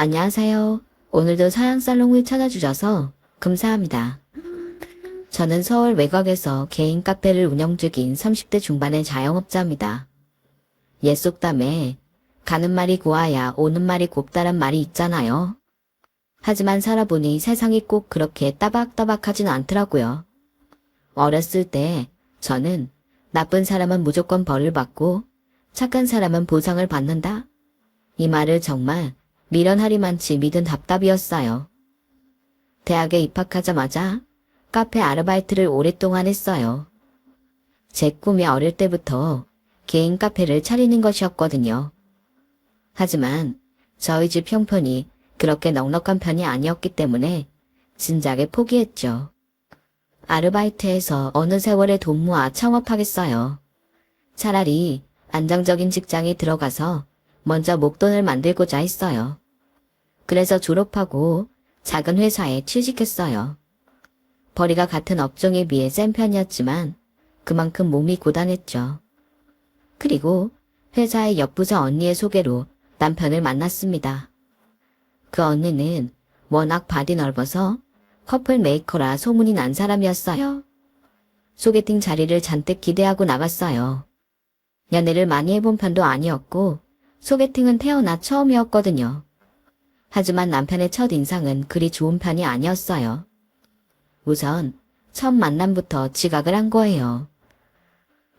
안녕하세요. 오늘도 사양살롱을 찾아주셔서 감사합니다. 저는 서울 외곽에서 개인 카페를 운영 중인 30대 중반의 자영업자입니다. 옛 속담에 가는 말이 고와야 오는 말이 곱다란 말이 있잖아요. 하지만 살아보니 세상이 꼭 그렇게 따박따박하진 않더라고요. 어렸을 때 저는 나쁜 사람은 무조건 벌을 받고 착한 사람은 보상을 받는다. 이 말을 정말 미련하리만치 믿은 답답이었어요. 대학에 입학하자마자 카페 아르바이트를 오랫동안 했어요. 제 꿈이 어릴 때부터 개인 카페를 차리는 것이었거든요. 하지만 저희 집 형편이 그렇게 넉넉한 편이 아니었기 때문에 진작에 포기했죠. 아르바이트에서 어느 세월에 돈 모아 창업하겠어요. 차라리 안정적인 직장에 들어가서 먼저 목돈을 만들고자 했어요. 그래서 졸업하고 작은 회사에 취직했어요. 벌이가 같은 업종에 비해 센 편이었지만 그만큼 몸이 고단했죠. 그리고 회사의 옆부서 언니의 소개로 남편을 만났습니다. 그 언니는 워낙 발이 넓어서 커플 메이커라 소문이 난 사람이었어요. 소개팅 자리를 잔뜩 기대하고 나갔어요. 연애를 많이 해본 편도 아니었고 소개팅은 태어나 처음이었거든요. 하지만 남편의 첫 인상은 그리 좋은 편이 아니었어요. 우선 첫 만남부터 지각을 한 거예요.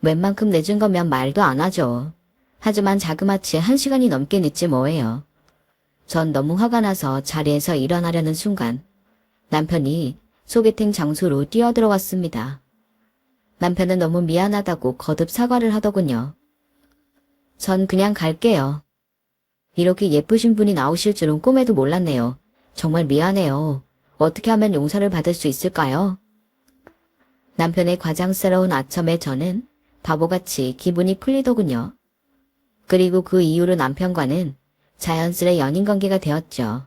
웬만큼 늦은 거면 말도 안 하죠. 하지만 자그마치 1시간이 넘게 늦지 뭐예요. 전 너무 화가 나서 자리에서 일어나려는 순간 남편이 소개팅 장소로 뛰어들어왔습니다. 남편은 너무 미안하다고 거듭 사과를 하더군요. 전 그냥 갈게요. 이렇게 예쁘신 분이 나오실 줄은 꿈에도 몰랐네요. 정말 미안해요. 어떻게 하면 용서를 받을 수 있을까요? 남편의 과장스러운 아첨에 저는 바보같이 기분이 풀리더군요. 그리고 그 이후로 남편과는 자연스레 연인관계가 되었죠.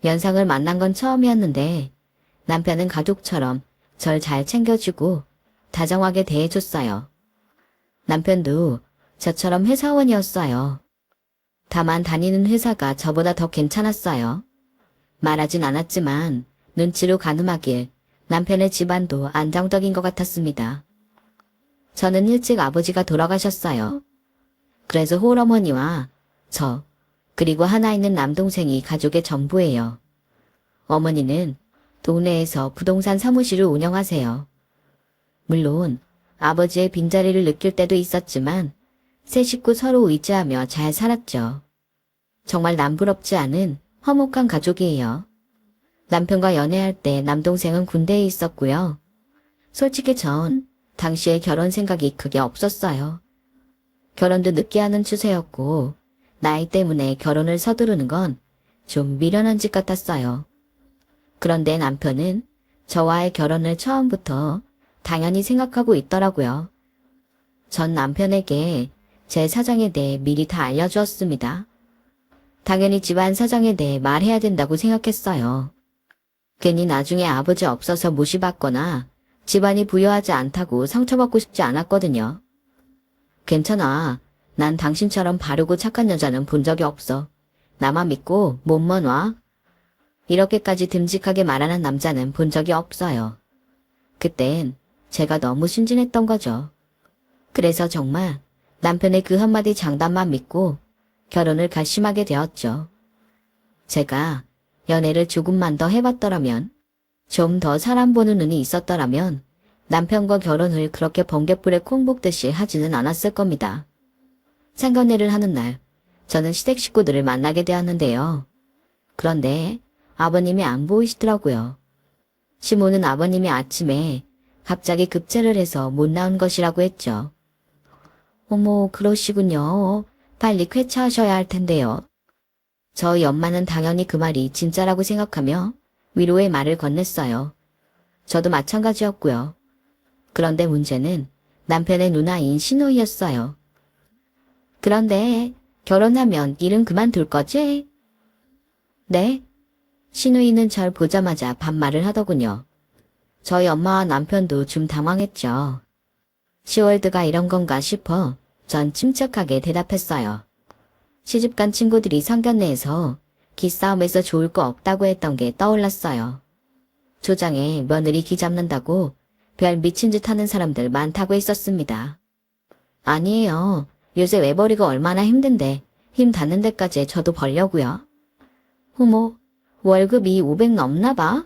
연상을 만난 건 처음이었는데 남편은 가족처럼 절 잘 챙겨주고 다정하게 대해줬어요. 남편도 저처럼 회사원이었어요. 다만 다니는 회사가 저보다 더 괜찮았어요. 말하진 않았지만 눈치로 가늠하길 남편의 집안도 안정적인 것 같았습니다. 저는 일찍 아버지가 돌아가셨어요. 그래서 홀어머니와 저, 그리고 하나 있는 남동생이 가족의 전부예요. 어머니는 동네에서 부동산 사무실을 운영하세요. 물론 아버지의 빈자리를 느낄 때도 있었지만 세 식구 서로 의지하며 잘 살았죠. 정말 남부럽지 않은 화목한 가족이에요. 남편과 연애할 때 남동생은 군대에 있었고요. 솔직히 전 당시에 결혼 생각이 크게 없었어요. 결혼도 늦게 하는 추세였고 나이 때문에 결혼을 서두르는 건 좀 미련한 짓 같았어요. 그런데 남편은 저와의 결혼을 처음부터 당연히 생각하고 있더라고요. 전 남편에게 제 사정에 대해 미리 다 알려주었습니다. 당연히 집안 사정에 대해 말해야 된다고 생각했어요. 괜히 나중에 아버지 없어서 무시받거나 집안이 부유하지 않다고 상처받고 싶지 않았거든요. 괜찮아. 난 당신처럼 바르고 착한 여자는 본 적이 없어. 나만 믿고 몸만 와. 이렇게까지 듬직하게 말하는 남자는 본 적이 없어요. 그땐 제가 너무 순진했던 거죠. 그래서 정말 남편의 그 한마디 장담만 믿고 결혼을 결심하게 되었죠. 제가 연애를 조금만 더 해봤더라면, 좀 더 사람 보는 눈이 있었더라면 남편과 결혼을 그렇게 번갯불에 콩 볶듯이 하지는 않았을 겁니다. 상견례를 하는 날, 저는 시댁 식구들을 만나게 되었는데요. 그런데 아버님이 안 보이시더라고요. 시모는 아버님이 아침에 갑자기 급제를 해서 못 나온 것이라고 했죠. 어머, 그러시군요. 빨리 쾌차하셔야 할 텐데요. 저희 엄마는 당연히 그 말이 진짜라고 생각하며 위로의 말을 건넸어요. 저도 마찬가지였고요. 그런데 문제는 남편의 누나인 신우이였어요. 그런데 결혼하면 일은 그만둘 거지? 네? 신우이는 절 보자마자 반말을 하더군요. 저희 엄마와 남편도 좀 당황했죠. 시월드가 이런 건가 싶어 전 침착하게 대답했어요. 시집간 친구들이 상견례에서 기싸움에서 좋을 거 없다고 했던 게 떠올랐어요. 조장에 며느리 기 잡는다고 별 미친 짓 하는 사람들 많다고 했었습니다. 아니에요. 요새 외벌이가 얼마나 힘든데 힘 닿는 데까지 저도 벌려고요. 어머, 월급이 500 넘나 봐?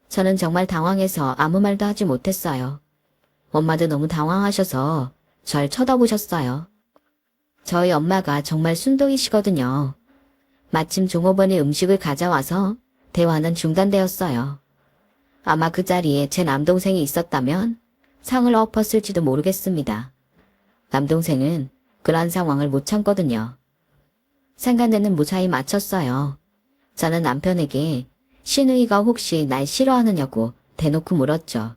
저는 정말 당황해서 아무 말도 하지 못했어요. 엄마도 너무 당황하셔서 절 쳐다보셨어요. 저희 엄마가 정말 순둥이시거든요. 마침 종업원이 음식을 가져와서 대화는 중단되었어요. 아마 그 자리에 제 남동생이 있었다면 상을 엎었을지도 모르겠습니다. 남동생은 그런 상황을 못 참거든요. 상간대는 무사히 마쳤어요. 저는 남편에게 신우이가 혹시 날 싫어하느냐고 대놓고 물었죠.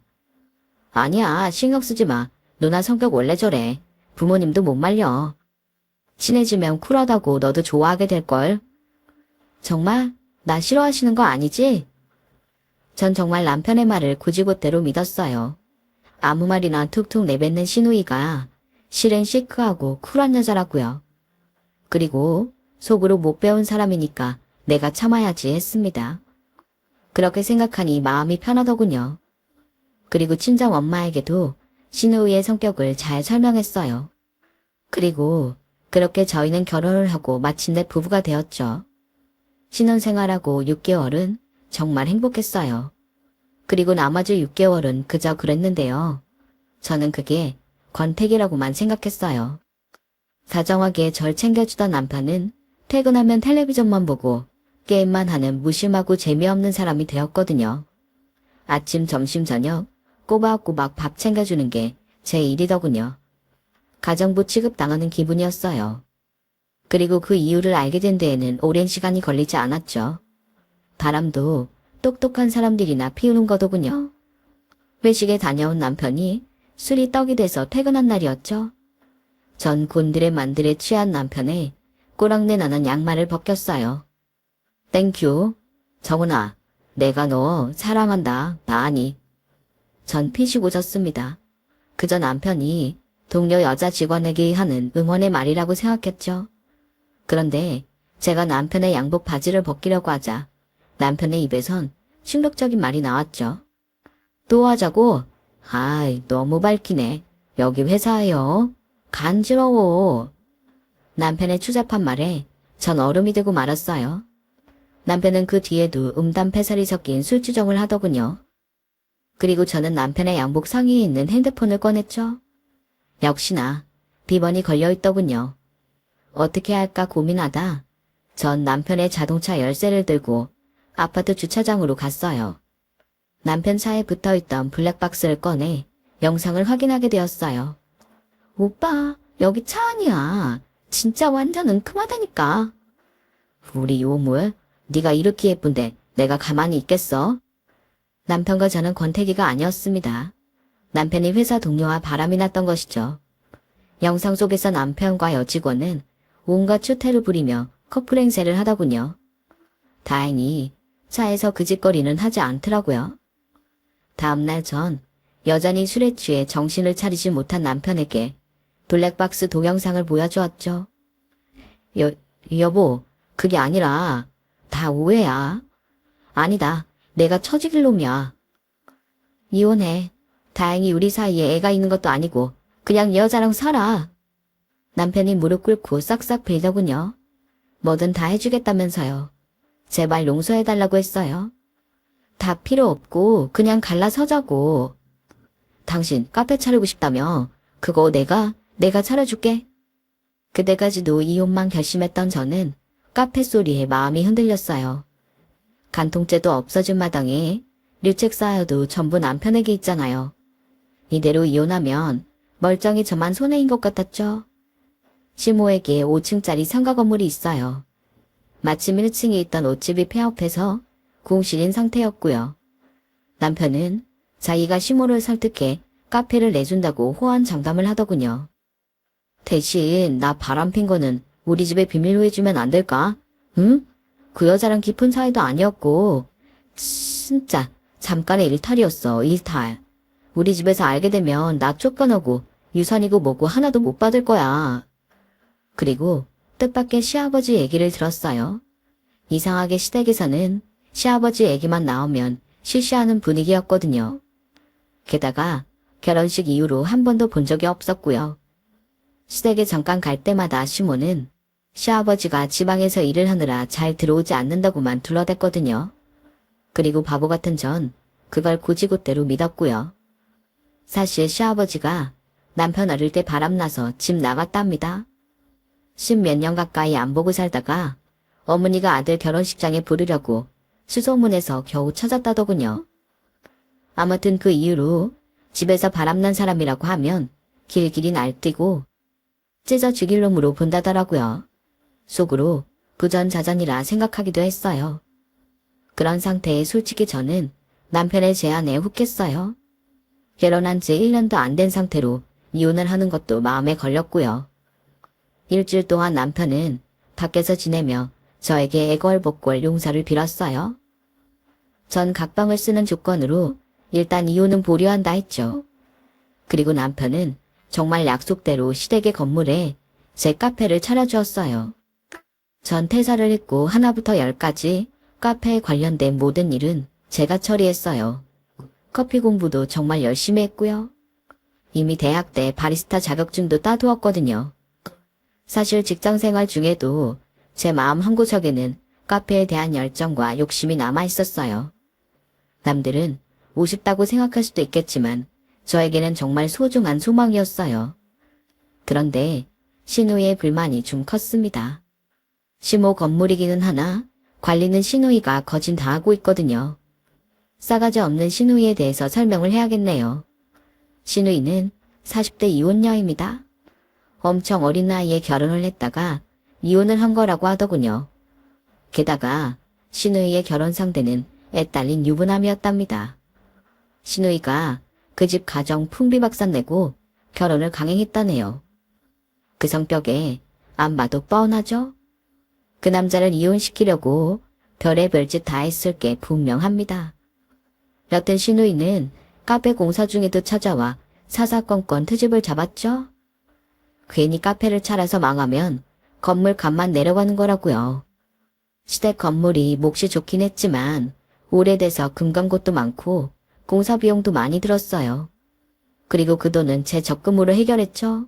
아니야, 신경 쓰지 마. 누나 성격 원래 저래. 부모님도 못 말려. 친해지면 쿨하다고 너도 좋아하게 될걸. 정말? 나 싫어하시는 거 아니지? 전 정말 남편의 말을 곧이곧대로 믿었어요. 아무 말이나 툭툭 내뱉는 신우이가 실은 시크하고 쿨한 여자라고요. 그리고 속으로 못 배운 사람이니까 내가 참아야지 했습니다. 그렇게 생각하니 마음이 편하더군요. 그리고 친정 엄마에게도 신우이의 성격을 잘 설명했어요. 그리고 그렇게 저희는 결혼을 하고 마침내 부부가 되었죠. 신혼생활하고 6개월은 정말 행복했어요. 그리고 나머지 6개월은 그저 그랬는데요. 저는 그게 권태기라고만 생각했어요. 다정하게 절 챙겨주던 남편은 퇴근하면 텔레비전만 보고 게임만 하는 무심하고 재미없는 사람이 되었거든요. 아침, 점심, 저녁 꼬박꼬박 밥 챙겨주는 게 제 일이더군요. 가정부 취급당하는 기분이었어요. 그리고 그 이유를 알게 된 데에는 오랜 시간이 걸리지 않았죠. 바람도 똑똑한 사람들이나 피우는 거더군요. 회식에 다녀온 남편이 술이 떡이 돼서 퇴근한 날이었죠. 전 곤드레 만드레 취한 남편의 꼬랑내 나는 양말을 벗겼어요. 땡큐. 정훈아, 내가 너 사랑한다. 나 아니. 전 피식 웃었습니다. 그저 남편이 동료 여자 직원에게 하는 응원의 말이라고 생각했죠. 그런데 제가 남편의 양복 바지를 벗기려고 하자 남편의 입에선 충격적인 말이 나왔죠. 또 하자고? 아이, 너무 밝히네. 여기 회사예요. 간지러워. 남편의 추잡한 말에 전 얼음이 되고 말았어요. 남편은 그 뒤에도 음담패살이 섞인 술주정을 하더군요. 그리고 저는 남편의 양복 상의에 있는 핸드폰을 꺼냈죠. 역시나 비번이 걸려있더군요. 어떻게 할까 고민하다 전 남편의 자동차 열쇠를 들고 아파트 주차장으로 갔어요. 남편 차에 붙어있던 블랙박스를 꺼내 영상을 확인하게 되었어요. 오빠, 여기 차 아니야. 진짜 완전 은큼하다니까. 우리 요물, 네가 이렇게 예쁜데 내가 가만히 있겠어? 남편과 저는 권태기가 아니었습니다. 남편이 회사 동료와 바람이 났던 것이죠. 영상 속에서 남편과 여직원은 온갖 추태를 부리며 커플 행세를 하더군요. 다행히 차에서 그 짓거리는 하지 않더라고요. 다음날 전 여전히 술에 취해 정신을 차리지 못한 남편에게 블랙박스 동영상을 보여주었죠. 여보, 그게 아니라 다 오해야. 아니다, 내가 처지길 놈이야. 이혼해. 다행히 우리 사이에 애가 있는 것도 아니고 그냥 이 여자랑 살아. 남편이 무릎 꿇고 싹싹 빌더군요. 뭐든 다 해주겠다면서요. 제발 용서해달라고 했어요. 다 필요 없고 그냥 갈라서자고. 당신 카페 차리고 싶다며. 그거 내가 차려줄게. 그때까지도 이혼만 결심했던 저는 카페 소리에 마음이 흔들렸어요. 간통죄도 없어진 마당에 류책 쌓여도 전부 남편에게 있잖아요. 이대로 이혼하면 멀쩡히 저만 손해인 것 같았죠. 시모에게 5층짜리 상가 건물이 있어요. 마침 1층에 있던 옷집이 폐업해서 공실인 상태였고요. 남편은 자기가 시모를 설득해 카페를 내준다고 호언장담을 하더군요. 대신 나 바람핀 거는 우리 집에 비밀로 해주면 안 될까? 응? 그 여자랑 깊은 사이도 아니었고 진짜 잠깐의 일탈이었어. 일탈. 우리 집에서 알게 되면 나 쫓겨나고 유산이고 뭐고 하나도 못 받을 거야. 그리고 뜻밖의 시아버지 얘기를 들었어요. 이상하게 시댁에서는 시아버지 얘기만 나오면 실시하는 분위기였거든요. 게다가 결혼식 이후로 한 번도 본 적이 없었고요. 시댁에 잠깐 갈 때마다 시모는 시아버지가 지방에서 일을 하느라 잘 들어오지 않는다고만 둘러댔거든요. 그리고 바보 같은 전 그걸 고지고대로 믿었고요. 사실 시아버지가 남편 어릴 때 바람나서 집 나갔답니다. 10몇 년 가까이 안 보고 살다가 어머니가 아들 결혼식장에 부르려고 수소문해서 겨우 찾았다더군요. 아무튼 그 이후로 집에서 바람난 사람이라고 하면 길길이 날뛰고 찢어 죽일 놈으로 본다더라고요. 속으로 부전자전이라 생각하기도 했어요. 그런 상태에 솔직히 저는 남편의 제안에 혹했어요. 결혼한 지 1년도 안 된 상태로 이혼을 하는 것도 마음에 걸렸고요. 일주일 동안 남편은 밖에서 지내며 저에게 애걸복걸 용서를 빌었어요. 전 각방을 쓰는 조건으로 일단 이혼은 보류한다 했죠. 그리고 남편은 정말 약속대로 시댁의 건물에 제 카페를 차려주었어요. 전 퇴사를 했고 하나부터 열까지 카페에 관련된 모든 일은 제가 처리했어요. 커피 공부도 정말 열심히 했고요. 이미 대학 때 바리스타 자격증도 따두었거든요. 사실 직장생활 중에도 제 마음 한구석에는 카페에 대한 열정과 욕심이 남아있었어요. 남들은 우습다고 생각할 수도 있겠지만 저에게는 정말 소중한 소망이었어요. 그런데 시누이의 불만이 좀 컸습니다. 시모 건물이기는 하나 관리는 시누이가 거진 다 하고 있거든요. 싸가지 없는 시누이에 대해서 설명을 해야겠네요. 시누이는 40대 이혼녀입니다. 엄청 어린 나이에 결혼을 했다가 이혼을 한 거라고 하더군요. 게다가 시누이의 결혼 상대는 애 딸린 유부남이었답니다. 시누이가 그 집 가정 풍비박산 내고 결혼을 강행했다네요. 그 성격에 안 봐도 뻔하죠? 그 남자를 이혼시키려고 별의별 짓 다 했을 게 분명합니다. 여튼 시누이는 카페 공사 중에도 찾아와 사사건건 트집을 잡았죠? 괜히 카페를 차려서 망하면 건물 값만 내려가는 거라고요. 시댁 건물이 몫이 좋긴 했지만 오래돼서 금간 곳도 많고 공사 비용도 많이 들었어요. 그리고 그 돈은 제 적금으로 해결했죠.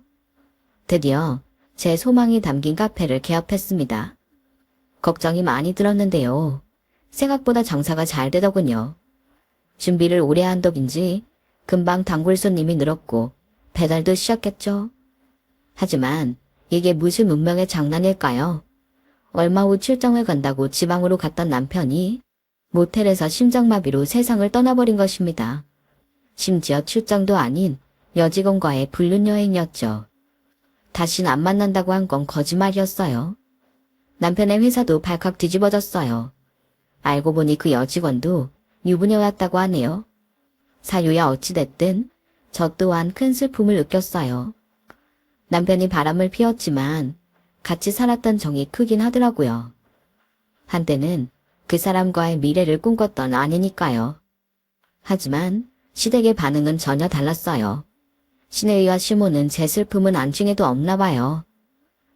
드디어 제 소망이 담긴 카페를 개업했습니다. 걱정이 많이 들었는데요. 생각보다 장사가 잘 되더군요. 준비를 오래 한 덕인지 금방 단골 손님이 늘었고 배달도 시작했죠. 하지만 이게 무슨 운명의 장난일까요? 얼마 후 출장을 간다고 지방으로 갔던 남편이 모텔에서 심장마비로 세상을 떠나버린 것입니다. 심지어 출장도 아닌 여직원과의 불륜여행이었죠. 다신 안 만난다고 한 건 거짓말이었어요. 남편의 회사도 발칵 뒤집어졌어요. 알고 보니 그 여직원도 유부녀였다고 하네요. 사유야 어찌됐든 저 또한 큰 슬픔을 느꼈어요. 남편이 바람을 피웠지만 같이 살았던 정이 크긴 하더라고요. 한때는 그 사람과의 미래를 꿈꿨던 아내니까요. 하지만 시댁의 반응은 전혀 달랐어요. 시내이와 시모는 제 슬픔은 안중에도 없나 봐요.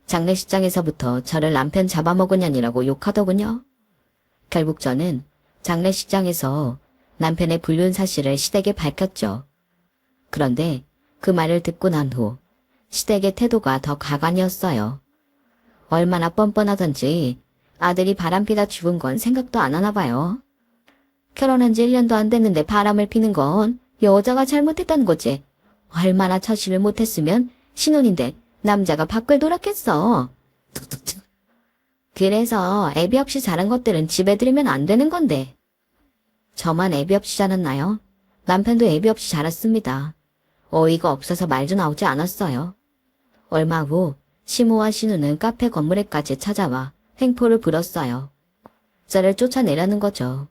장례식장에서부터 저를 남편 잡아먹으냐니라고 욕하더군요. 결국 저는 장례식장에서 남편의 불륜 사실을 시댁에 밝혔죠. 그런데 그 말을 듣고 난 후 시댁의 태도가 더 가관이었어요. 얼마나 뻔뻔하던지 아들이 바람피다 죽은 건 생각도 안 하나 봐요. 결혼한 지 1년도 안 됐는데 바람을 피는 건 여자가 잘못했다는 거지. 얼마나 처신을 못했으면 신혼인데 남자가 밖을 돌았겠어. 그래서 애비 없이 자란 것들은 집에 들이면 안 되는 건데. 저만 애비 없이 자랐나요? 남편도 애비 없이 자랐습니다. 어이가 없어서 말도 나오지 않았어요. 얼마 후 시모와 신우는 카페 건물에까지 찾아와 횡포를 불었어요. 저를 쫓아내라는 거죠.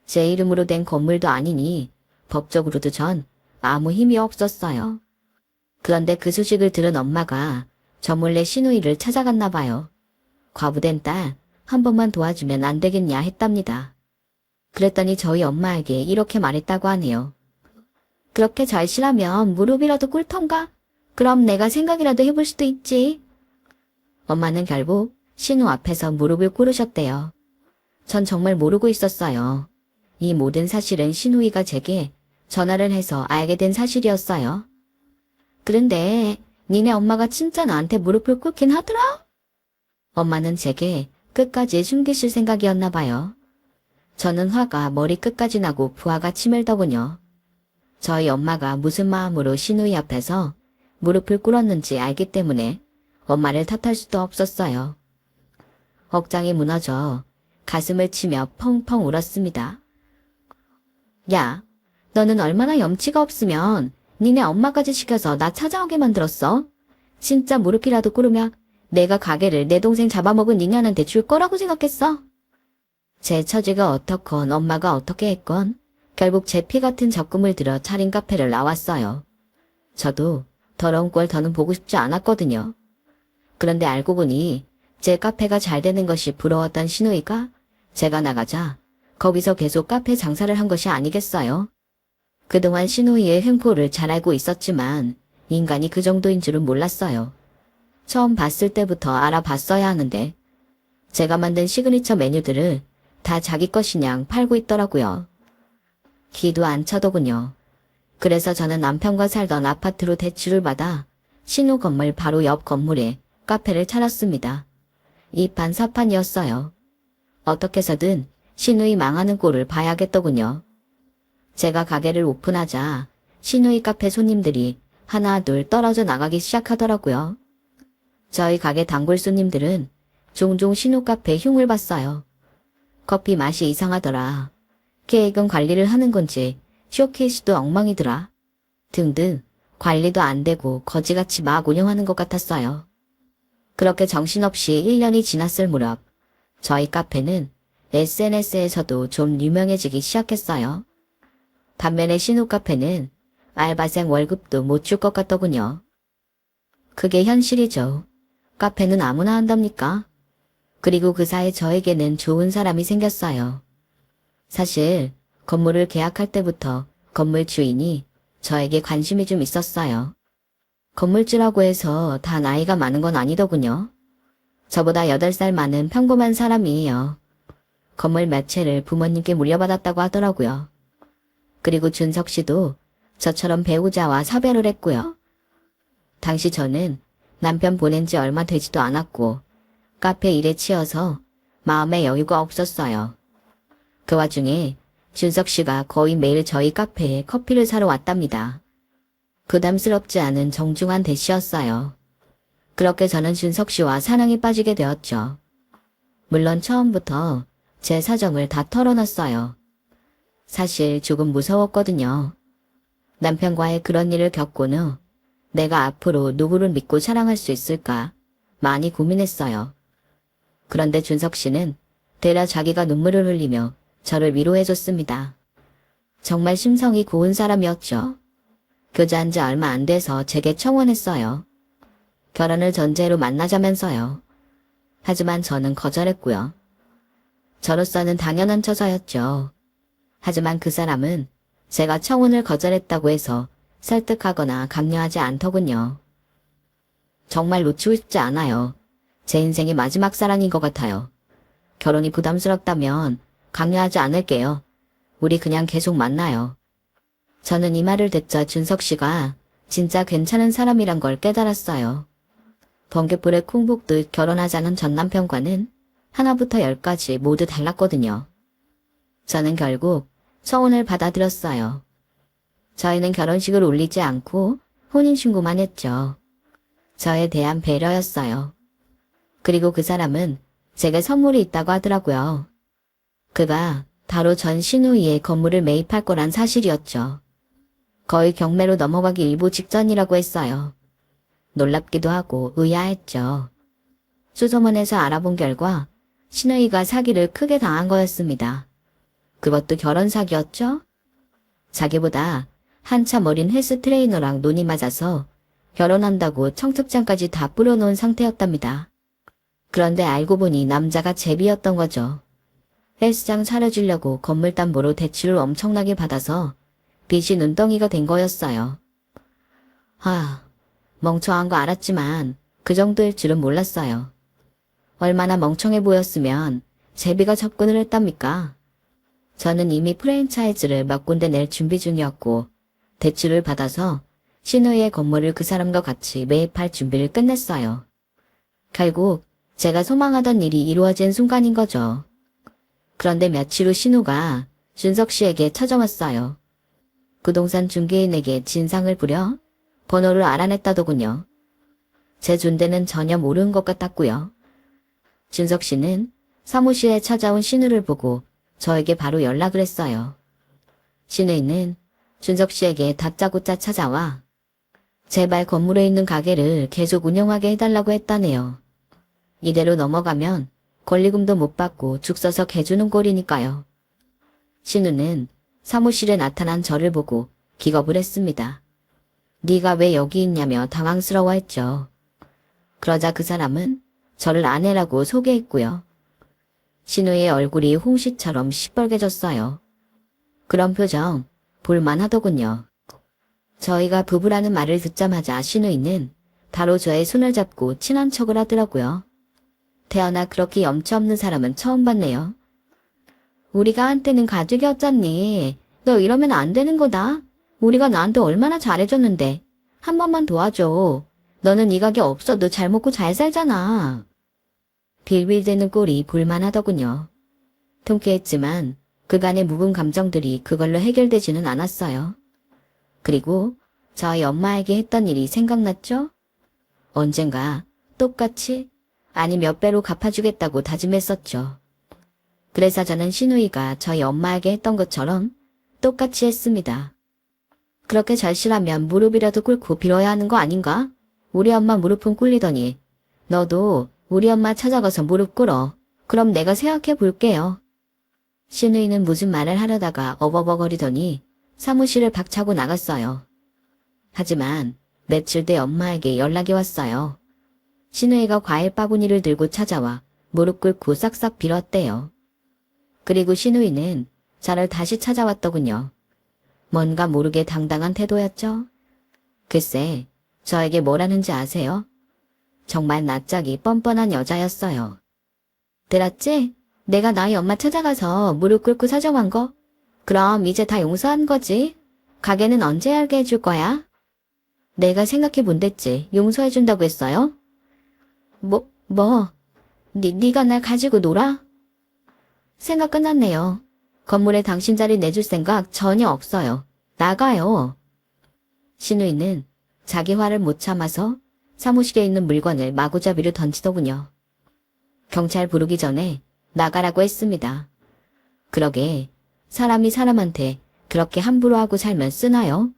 제 이름으로 된 건물도 아니니 법적으로도 전 아무 힘이 없었어요. 그런데 그 소식을 들은 엄마가 저 몰래 시누이를 찾아갔나 봐요. 과부된 딸, 한 번만 도와주면 안 되겠냐 했답니다. 그랬더니 저희 엄마에게 이렇게 말했다고 하네요. 그렇게 절실하면 무릎이라도 꿇던가? 그럼 내가 생각이라도 해볼 수도 있지. 엄마는 결국 신우 앞에서 무릎을 꿇으셨대요. 전 정말 모르고 있었어요. 이 모든 사실은 신우이가 제게 전화를 해서 알게 된 사실이었어요. 그런데 니네 엄마가 진짜 나한테 무릎을 꿇긴 하더라? 엄마는 제게 끝까지 숨기실 생각이었나 봐요. 저는 화가 머리 끝까지 나고 부하가 치밀더군요. 저희 엄마가 무슨 마음으로 신우이 앞에서 무릎을 꿇었는지 알기 때문에 엄마를 탓할 수도 없었어요. 억장이 무너져 가슴을 치며 펑펑 울었습니다. 야, 너는 얼마나 염치가 없으면 니네 엄마까지 시켜서 나 찾아오게 만들었어? 진짜 무릎이라도 꿇으면 내가 가게를 내 동생 잡아먹은 니년한테 줄 거라고 생각했어? 제 처지가 어떻건 엄마가 어떻게 했건 결국 제 피 같은 적금을 들여 차린 카페를 나왔어요. 저도 더러운 꼴 더는 보고 싶지 않았거든요. 그런데 알고 보니 제 카페가 잘 되는 것이 부러웠던 신우이가 제가 나가자 거기서 계속 카페 장사를 한 것이 아니겠어요? 그동안 신우이의 횡포를 잘 알고 있었지만 인간이 그 정도인 줄은 몰랐어요. 처음 봤을 때부터 알아봤어야 하는데 제가 만든 시그니처 메뉴들을 다 자기 것이냥 팔고 있더라고요. 기도 안 차더군요. 그래서 저는 남편과 살던 아파트로 대출을 받아 신우 건물 바로 옆 건물에 카페를 차렸습니다. 이판사판이었어요. 어떻게 해서든 신우이 망하는 꼴을 봐야겠더군요. 제가 가게를 오픈하자 신우이 카페 손님들이 하나 둘 떨어져 나가기 시작하더라고요. 저희 가게 단골 손님들은 종종 신우 카페에 흉을 봤어요. 커피 맛이 이상하더라. 케이크는 관리를 하는 건지 쇼케이스도 엉망이더라. 등등 관리도 안 되고 거지같이 막 운영하는 것 같았어요. 그렇게 정신없이 1년이 지났을 무렵 저희 카페는 SNS에서도 좀 유명해지기 시작했어요. 반면에 신우 카페는 알바생 월급도 못 줄 것 같더군요. 그게 현실이죠. 카페는 아무나 한답니까? 그리고 그 사이 저에게는 좋은 사람이 생겼어요. 사실 건물을 계약할 때부터 건물 주인이 저에게 관심이 좀 있었어요. 건물주라고 해서 다 나이가 많은 건 아니더군요. 저보다 8살 많은 평범한 사람이에요. 건물 몇 채를 부모님께 물려받았다고 하더라고요. 그리고 준석 씨도 저처럼 배우자와 사별을 했고요. 당시 저는 남편 보낸 지 얼마 되지도 않았고 카페 일에 치여서 마음에 여유가 없었어요. 그 와중에 준석 씨가 거의 매일 저희 카페에 커피를 사러 왔답니다. 부담스럽지 않은 정중한 대시였어요. 그렇게 저는 준석 씨와 사랑에 빠지게 되었죠. 물론 처음부터 제 사정을 다 털어놨어요. 사실 조금 무서웠거든요. 남편과의 그런 일을 겪고는 내가 앞으로 누구를 믿고 사랑할 수 있을까 많이 고민했어요. 그런데 준석 씨는 대려 자기가 눈물을 흘리며 저를 위로해줬습니다. 정말 심성이 고운 사람이었죠. 교제한 지 얼마 안 돼서 제게 청혼했어요. 결혼을 전제로 만나자면서요. 하지만 저는 거절했고요. 저로서는 당연한 처사였죠. 하지만 그 사람은 제가 청혼을 거절했다고 해서 설득하거나 강요하지 않더군요. 정말 놓치고 싶지 않아요. 제 인생의 마지막 사랑인 것 같아요. 결혼이 부담스럽다면 강요하지 않을게요. 우리 그냥 계속 만나요. 저는 이 말을 듣자 준석 씨가 진짜 괜찮은 사람이란 걸 깨달았어요. 번개불에 쿵 볶듯 결혼하자는 전 남편과는 하나부터 10까지 모두 달랐거든요. 저는 결국 청혼을 받아들였어요. 저희는 결혼식을 올리지 않고 혼인신고만 했죠. 저에 대한 배려였어요. 그리고 그 사람은 제게 선물이 있다고 하더라고요. 그가 바로 전 신우이의 건물을 매입할 거란 사실이었죠. 거의 경매로 넘어가기 일보 직전이라고 했어요. 놀랍기도 하고 의아했죠. 수소문에서 알아본 결과 신우이가 사기를 크게 당한 거였습니다. 그것도 결혼 사기였죠? 자기보다 한참 어린 헬스 트레이너랑 눈이 맞아서 결혼한다고 청첩장까지 다 뿌려놓은 상태였답니다. 그런데 알고 보니 남자가 제비였던 거죠. 헬스장 차려주려고 건물담보로 대출을 엄청나게 받아서 빚이 눈덩이가 된 거였어요. 멍청한 거 알았지만 그 정도일 줄은 몰랐어요. 얼마나 멍청해 보였으면 제비가 접근을 했답니까? 저는 이미 프랜차이즈를 몇 군데 낼 준비 중이었고 대출을 받아서 신우이의 건물을 그 사람과 같이 매입할 준비를 끝냈어요. 결국 제가 소망하던 일이 이루어진 순간인 거죠. 그런데 며칠 후 신우가 준석 씨에게 찾아왔어요. 부동산 중개인에게 진상을 부려 번호를 알아냈다더군요. 제 존재는 전혀 모르는 것 같았고요. 준석 씨는 사무실에 찾아온 신우를 보고 저에게 바로 연락을 했어요. 신우이는 준석 씨에게 다짜고짜 찾아와 제발 건물에 있는 가게를 계속 운영하게 해달라고 했다네요. 이대로 넘어가면 권리금도 못 받고 죽서석 해주는 꼴이니까요. 신우는 사무실에 나타난 저를 보고 기겁을 했습니다. 네가 왜 여기 있냐며 당황스러워했죠. 그러자 그 사람은 저를 아내라고 소개했고요. 신우의 얼굴이 홍시처럼 시뻘개졌어요. 그런 표정 볼만하더군요. 저희가 부부라는 말을 듣자마자 신우이는 바로 저의 손을 잡고 친한 척을 하더라고요. 태어나 그렇게 염치 없는 사람은 처음 봤네요. 우리가 한때는 가족이었잖니. 너 이러면 안 되는 거다. 우리가 나한테 얼마나 잘해줬는데. 한 번만 도와줘. 너는 이 가게 없어도 잘 먹고 잘 살잖아. 빌빌대는 꼴이 볼만하더군요. 통쾌했지만 그간의 묵은 감정들이 그걸로 해결되지는 않았어요. 그리고 저희 엄마에게 했던 일이 생각났죠? 언젠가 똑같이 아니 몇 배로 갚아주겠다고 다짐했었죠. 그래서 저는 신우이가 저희 엄마에게 했던 것처럼 똑같이 했습니다. 그렇게 절실하면 무릎이라도 꿇고 빌어야 하는 거 아닌가? 우리 엄마 무릎은 꿇리더니 너도 우리 엄마 찾아가서 무릎 꿇어. 그럼 내가 생각해 볼게요. 신우이는 무슨 말을 하려다가 어버버거리더니 사무실을 박차고 나갔어요. 하지만 며칠 뒤 엄마에게 연락이 왔어요. 신우이가 과일 바구니를 들고 찾아와 무릎 꿇고 싹싹 빌었대요. 그리고 신우이는 저를 다시 찾아왔더군요. 뭔가 모르게 당당한 태도였죠. 글쎄, 저에게 뭐라는지 아세요? 정말 낯짝이 뻔뻔한 여자였어요. 들었지? 내가 너희 엄마 찾아가서 무릎 꿇고 사정한 거? 그럼 이제 다 용서한 거지? 가게는 언제 알게 해줄 거야? 내가 생각해 본댔지. 용서해준다고 했어요? 네가 날 가지고 놀아? 생각 끝났네요. 건물에 당신 자리 내줄 생각 전혀 없어요. 나가요. 신우이는 자기 화를 못 참아서 사무실에 있는 물건을 마구잡이로 던지더군요. 경찰 부르기 전에 나가라고 했습니다. 그러게 사람이 사람한테 그렇게 함부로 하고 살면 쓰나요?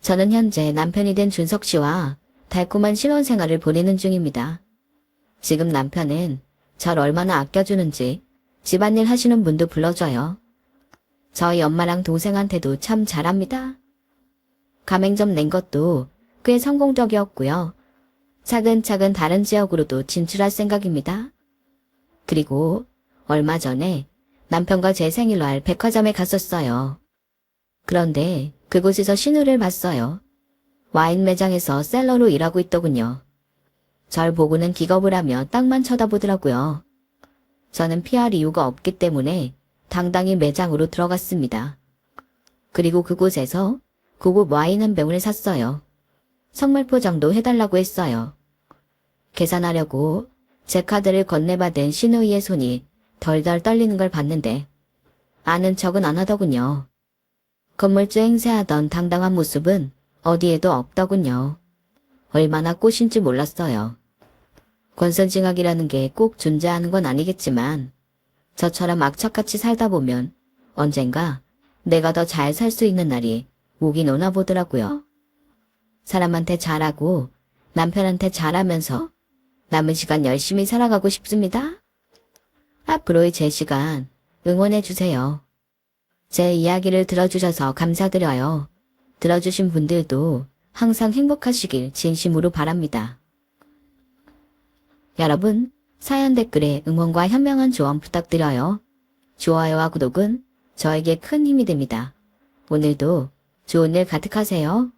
저는 현재 남편이 된 준석 씨와 달콤한 신혼생활을 보내는 중입니다. 지금 남편은 절 얼마나 아껴주는지 집안일 하시는 분도 불러줘요. 저희 엄마랑 동생한테도 참 잘합니다. 가맹점 낸 것도 꽤 성공적이었고요. 차근차근 다른 지역으로도 진출할 생각입니다. 그리고 얼마 전에 남편과 제 생일로 할 백화점에 갔었어요. 그런데 그곳에서 신우를 봤어요. 와인 매장에서 셀러로 일하고 있더군요. 절 보고는 기겁을 하며 땅만 쳐다보더라고요. 저는 피할 이유가 없기 때문에 당당히 매장으로 들어갔습니다. 그리고 그곳에서 고급 와인 한 병을 샀어요. 선물 포장도 해달라고 했어요. 계산하려고 제 카드를 건네받은 신우이의 손이 덜덜 떨리는 걸 봤는데 아는 척은 안 하더군요. 건물주 행세하던 당당한 모습은 어디에도 없더군요. 얼마나 꽃인지 몰랐어요. 권선징악이라는 게 꼭 존재하는 건 아니겠지만 저처럼 악착같이 살다 보면 언젠가 내가 더 잘 살 수 있는 날이 오긴 오나 보더라고요. 사람한테 잘하고 남편한테 잘하면서 남은 시간 열심히 살아가고 싶습니다. 앞으로의 제 시간 응원해주세요. 제 이야기를 들어주셔서 감사드려요. 들어주신 분들도 항상 행복하시길 진심으로 바랍니다. 여러분, 사연 댓글에 응원과 현명한 조언 부탁드려요. 좋아요와 구독은 저에게 큰 힘이 됩니다. 오늘도 좋은 일 가득하세요.